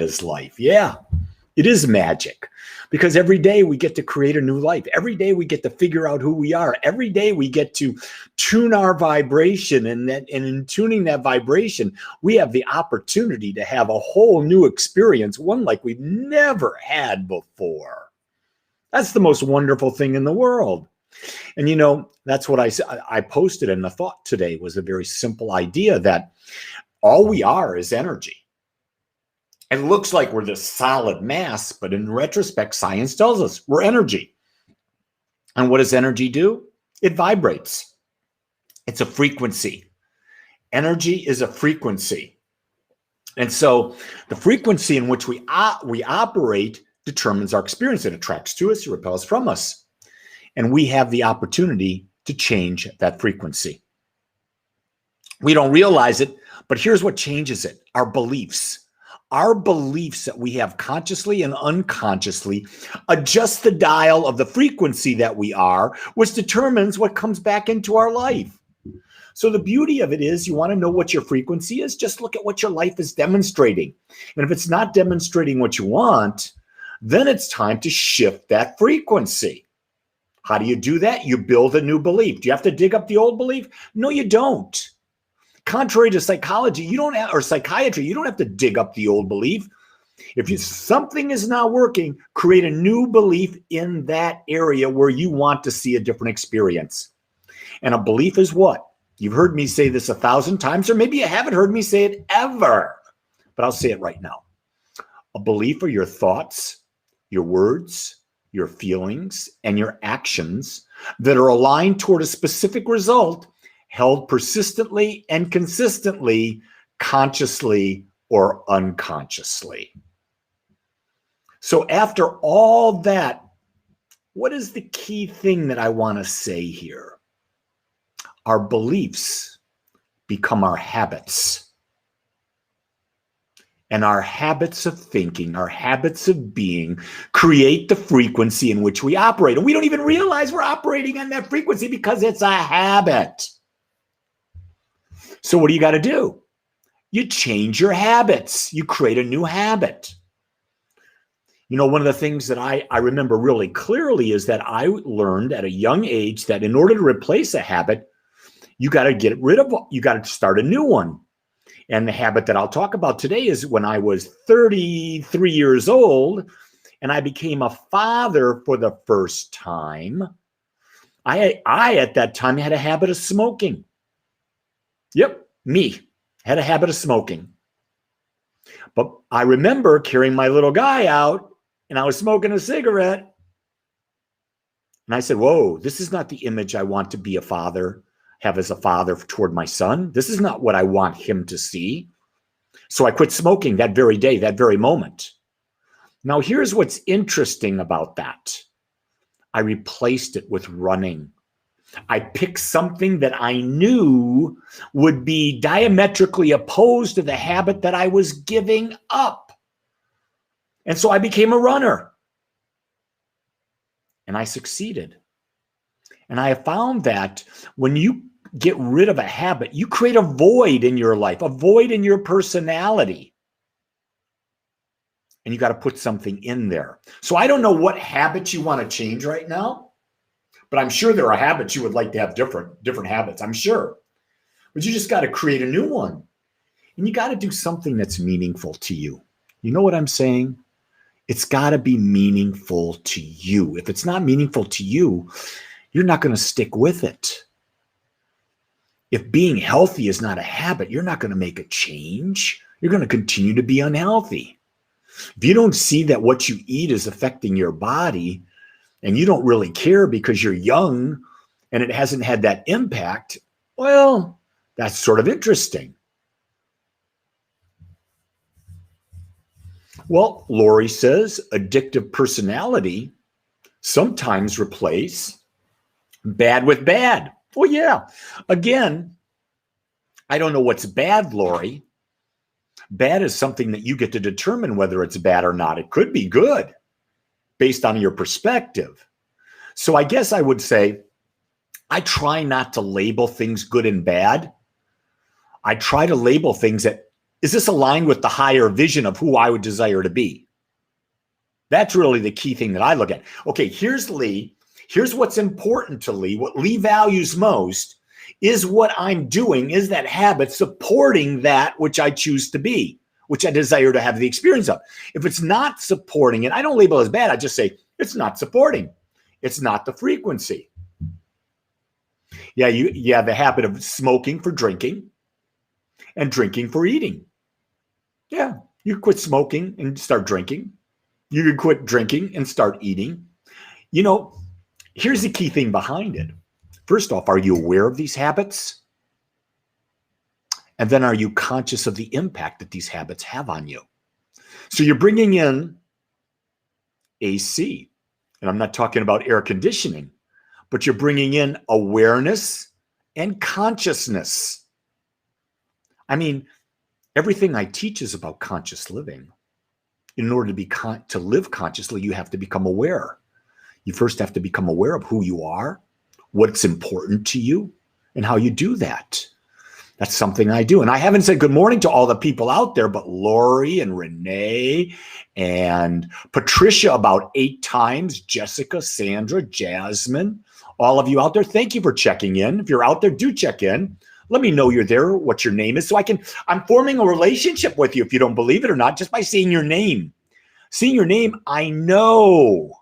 is life. Yeah, it is magic because every day we get to create a new life. Every day we get to figure out who we are. Every day we get to tune our vibration, and in tuning that vibration, we have the opportunity to have a whole new experience, one like we've never had before. That's the most wonderful thing in the world. And that's what I posted in the thought today was a very simple idea that all we are is energy. It looks like we're this solid mass, but in retrospect, science tells us we're energy. And what does energy do? It vibrates. It's a frequency. Energy is a frequency. And so the frequency in which we operate determines our experience. It attracts to us, it repels from us. And we have the opportunity to change that frequency. We don't realize it, but here's what changes it: our beliefs. Our beliefs that we have consciously and unconsciously adjust the dial of the frequency that we are, which determines what comes back into our life. So the beauty of it is, you want to know what your frequency is, just look at what your life is demonstrating. And if it's not demonstrating what you want, then it's time to shift that frequency. How do you do that? You build a new belief. Do you have to dig up the old belief? No, you don't. Contrary to psychology, or psychiatry, you don't have to dig up the old belief. If something is not working, create a new belief in that area where you want to see a different experience. And a belief is what? You've heard me say this 1,000 times, or maybe you haven't heard me say it ever, but I'll say it right now. A belief are your thoughts, your words, your feelings, and your actions that are aligned toward a specific result, held persistently and consistently, consciously or unconsciously. So after all that, what is the key thing that I want to say here? Our beliefs become our habits. And our habits of thinking, our habits of being, create the frequency in which we operate. And we don't even realize we're operating on that frequency because it's a habit. So what do you got to do? You change your habits. You create a new habit. One of the things that I remember really clearly is that I learned at a young age that in order to replace a habit, you got to start a new one. And the habit that I'll talk about today is when I was 33 years old and I became a father for the first time. I at that time had a habit of smoking. Yep, me had a habit of smoking. But I remember carrying my little guy out and I was smoking a cigarette. And I said, whoa, this is not the image I want to be a father, have as a father toward my son. This is not what I want him to see. So I quit smoking that very day, that very moment. Now, here's what's interesting about that. I replaced it with running. I picked something that I knew would be diametrically opposed to the habit that I was giving up. And so I became a runner. And I succeeded. And I have found that when you get rid of a habit, you create a void in your life, a void in your personality. And you got to put something in there. So I don't know what habits you want to change right now, but I'm sure there are habits you would like to have different habits, I'm sure. But you just got to create a new one. And you got to do something that's meaningful to you. You know what I'm saying? It's got to be meaningful to you. If it's not meaningful to you, you're not going to stick with it. If being healthy is not a habit, you're not going to make a change. You're going to continue to be unhealthy. If you don't see that what you eat is affecting your body and you don't really care because you're young and it hasn't had that impact, well, that's sort of interesting. Well, Lori says addictive personality sometimes replace bad with bad. Well, yeah. Again, I don't know what's bad, Lori. Bad is something that you get to determine whether it's bad or not. It could be good based on your perspective. So I guess I would say I try not to label things good and bad. I try to label things that Is this aligned with the higher vision of who I would desire to be? That's really the key thing that I look at. Okay, here's Lee. Here's what's important to Lee. What Lee values most is what I'm doing, is that habit supporting that which I choose to be, which I desire to have the experience of. If it's not supporting it, I don't label it as bad. I just say it's not supporting. It's not the frequency. Yeah, you have the habit of smoking for drinking and drinking for eating. Yeah, you quit smoking and start drinking. You can quit drinking and start eating. You know, here's the key thing behind it. First off, are you aware of these habits? And then are you conscious of the impact that these habits have on you? So you're bringing in AC, and I'm not talking about air conditioning, but you're bringing in awareness and consciousness. I mean, everything I teach is about conscious living. In order to live consciously, you have to become aware. You first have to become aware of who you are, what's important to you, and how you do that. That's something I do. And I haven't said good morning to all the people out there, but Lori and Renee and Patricia about 8 times, Jessica, Sandra, Jasmine, all of you out there, thank you for checking in. If you're out there, do check in. Let me know you're there, what your name is, so I'm forming a relationship with you, if you don't believe it or not, just by seeing your name. Seeing your name, I know.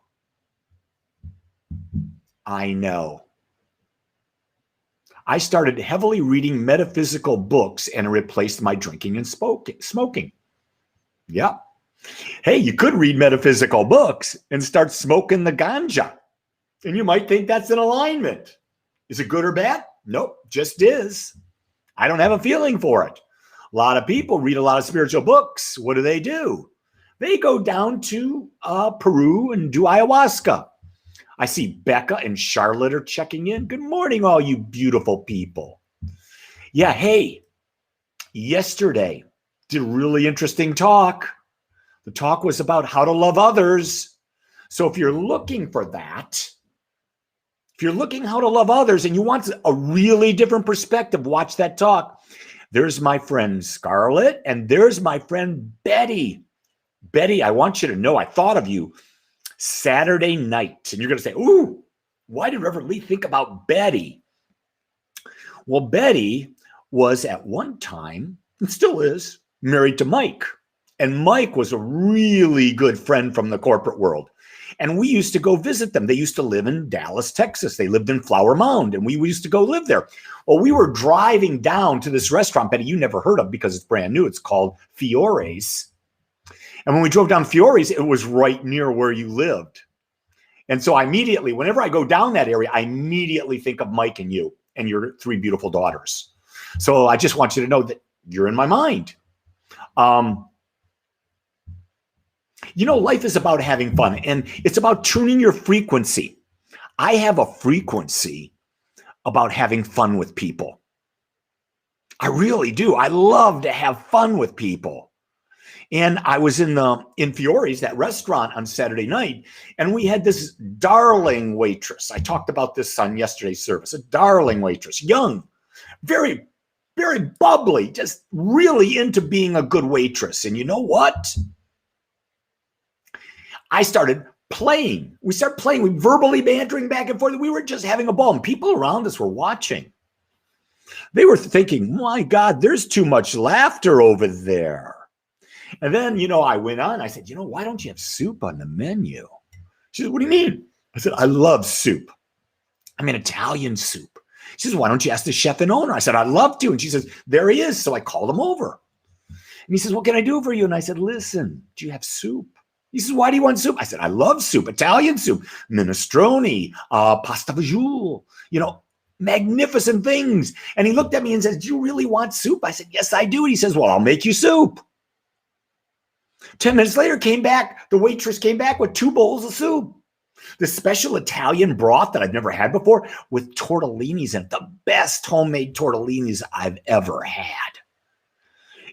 I started heavily reading metaphysical books and it replaced my drinking and smoking. Yeah. Hey, you could read metaphysical books and start smoking the ganja. And you might think that's an alignment. Is it good or bad? Nope, just is. I don't have a feeling for it. A lot of people read a lot of spiritual books. What do? They go down to Peru and do ayahuasca. I see Becca and Charlotte are checking in. Good morning, all you beautiful people. Yeah, hey, yesterday did a really interesting talk. The talk was about how to love others. So if you're looking for that, if you're looking how to love others and you want a really different perspective, watch that talk. There's my friend Scarlett and there's my friend Betty. Betty, I want you to know I thought of you Saturday night. And you're going to say, ooh, why did Reverend Lee think about Betty? Well, Betty was at one time, and still is, married to Mike. And Mike was a really good friend from the corporate world. And we used to go visit them. They used to live in Dallas, Texas. They lived in Flower Mound, and we used to go live there. Well, we were driving down to this restaurant, Betty, you never heard of because it's brand new. It's called Fiore's. And when we drove down Fiore's, it was right near where you lived. And so I immediately, whenever I go down that area, I immediately think of Mike and you and your 3 beautiful daughters. So I just want you to know that you're in my mind. You know, life is about having fun, and it's about tuning your frequency. I have a frequency about having fun with people. I really do. I love to have fun with people. And I was in Fiore's, that restaurant, on Saturday night, and we had this darling waitress. I talked about this on yesterday's service. A darling waitress, young, very, very bubbly, just really into being a good waitress. And you know what? I started playing. We started playing. We verbally bantering back and forth. We were just having a ball, and people around us were watching. They were thinking, my God, there's too much laughter over there. And then, you know, I went on. I said, you know, why don't you have soup on the menu? She said, what do you mean? I said, I love soup. I mean, Italian soup. She says, why don't you ask the chef and owner? I said, I'd love to. And she says, there he is. So I called him over. And he says, what can I do for you? And I said, listen, do you have soup? He says, why do you want soup? I said, I love soup, Italian soup, minestrone, pasta fagioli, you know, magnificent things. And he looked at me and said, do you really want soup? I said, yes, I do. And he says, well, I'll make you soup. 10 minutes later, the waitress came back with 2 bowls of soup. This special Italian broth that I've never had before with tortellinis in it, the best homemade tortellinis I've ever had.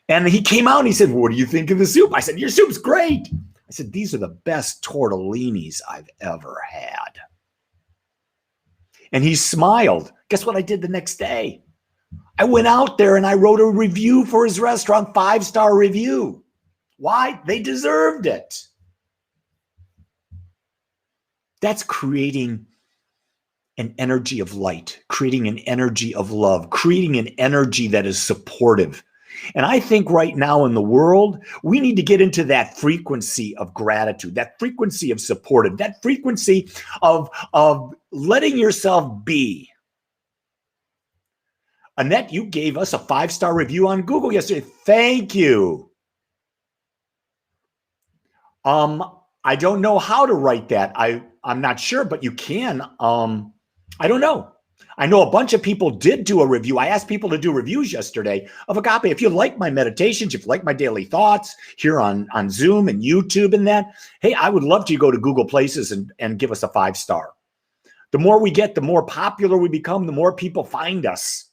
And he came out and he said, what do you think of the soup? I said, your soup's great. I said, these are the best tortellinis I've ever had. And he smiled. Guess what I did the next day? I went out there and I wrote a review for his restaurant, 5-star review. Why? They deserved it. That's creating an energy of light, creating an energy of love, creating an energy that is supportive. And I think right now in the world, we need to get into that frequency of gratitude, that frequency of supportive, that frequency of letting yourself be. Annette, you gave us a 5-star review on Google yesterday. Thank you. I don't know how to write that. I'm not sure, but you can. I don't know. I know a bunch of people did do a review. I asked people to do reviews yesterday of Agape. If you like my meditations, if you like my daily thoughts here on Zoom and YouTube and that, hey, I would love to go to Google Places and give us a 5-star. The more we get, the more popular we become, the more people find us.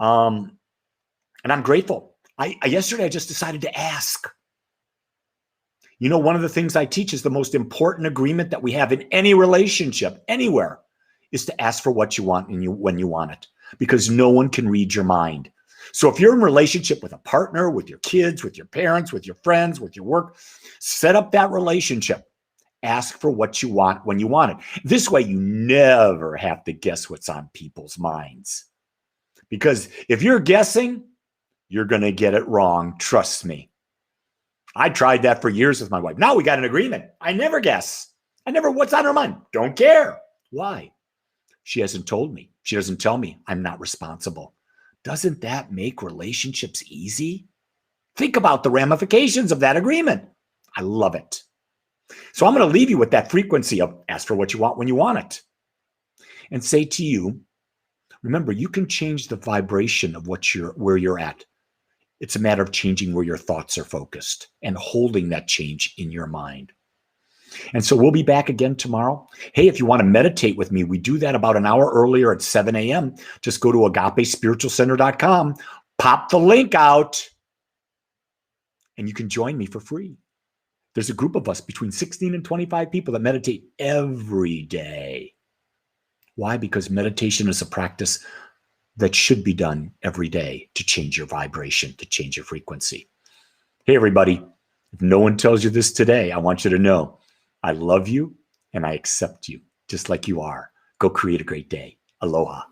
And I'm grateful. Yesterday, I just decided to ask. You know, one of the things I teach is the most important agreement that we have in any relationship, anywhere, is to ask for what you want when you want it, because no one can read your mind. So if you're in a relationship with a partner, with your kids, with your parents, with your friends, with your work, set up that relationship. Ask for what you want when you want it. This way, you never have to guess what's on people's minds. Because if you're guessing, you're going to get it wrong. Trust me. I tried that for years with my wife. Now we got an agreement. I never guess. What's on her mind? Don't care. Why? She hasn't told me. She doesn't tell me. I'm not responsible. Doesn't that make relationships easy? Think about the ramifications of that agreement. I love it. So I'm going to leave you with that frequency of ask for what you want when you want it. And say to you, remember, you can change the vibration of where you're at. It's a matter of changing where your thoughts are focused and holding that change in your mind. And so we'll be back again tomorrow. Hey, if you want to meditate with me, we do that about an hour earlier at 7 a.m. Just go to agapespiritualcenter.com, pop the link out, and you can join me for free. There's a group of us between 16 and 25 people that meditate every day. Why? Because meditation is a practice that should be done every day to change your vibration, to change your frequency. Hey, everybody, if no one tells you this today, I want you to know I love you and I accept you just like you are. Go create a great day. Aloha.